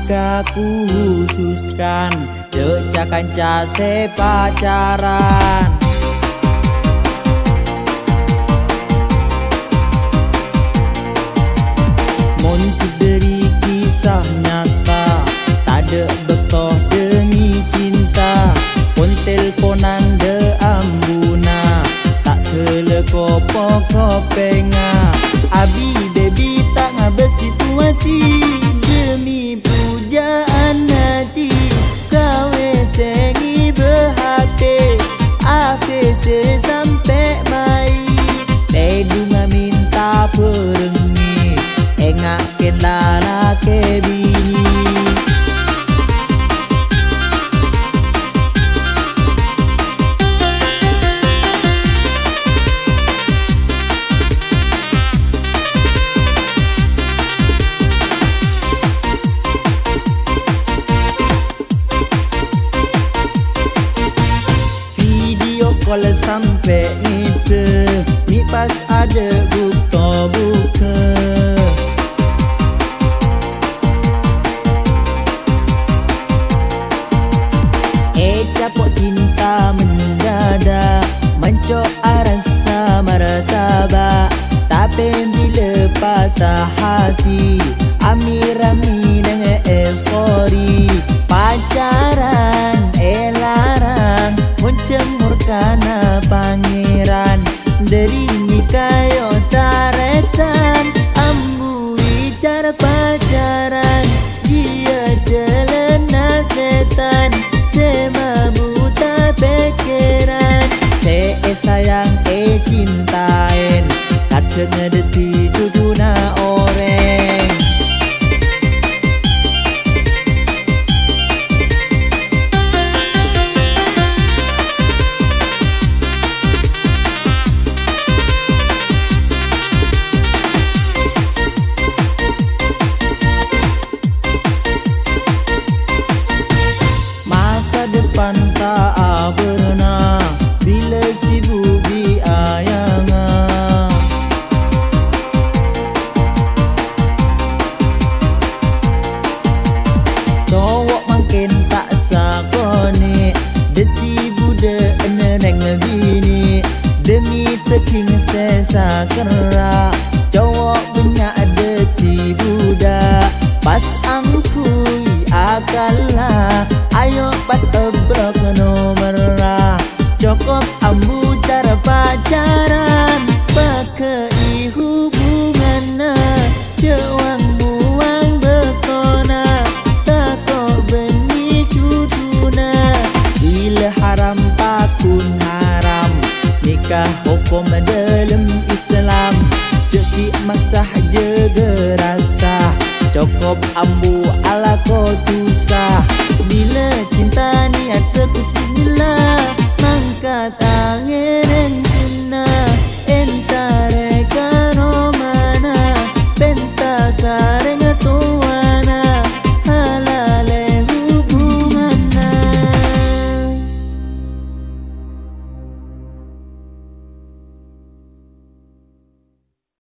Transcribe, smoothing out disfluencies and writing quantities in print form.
nikah ku khususkan Cecak kanca sepacaran. Untuk dari kisah nyata, tak ada bekoh demi cinta. Pon telponan de ambuna, tak teleko pokok penga. Abi baby tak ngabes situasi, demi pujaan hati. Kawe sengi berhati, AVC sampai mai. Ledunga minta perengi, engakin lalake bini. Video call sampai ngide, ni pas ada buka-buka. Capok cinta mendadak, mencok rasa martabak. Tapi bila patah hati, ami-rami dengan story. Pacaran larang, mencemurkan pangeran. Dari nikah yo taretan, ambu bicara pacaran. Dia celana setan, sema buta pikiran. Se sayang cintain, kadang ngedeti jujuna orang. Depan tak pernah bila sibuk biayanga. Cowok makin tak sakoni, deti budak nereng bini. Demi teking sesa kerak, cowok punya deti budak. Pas angkui akalah, ayo pas ebrok nomorah. Cukup ambu cara pacaran, pakai hubungan. Cewang buang bekona, tako beni cuduna. Bila haram pakun haram, nikah hukum dalam Islam. Cekik maksah jaga rasa, cukup ambu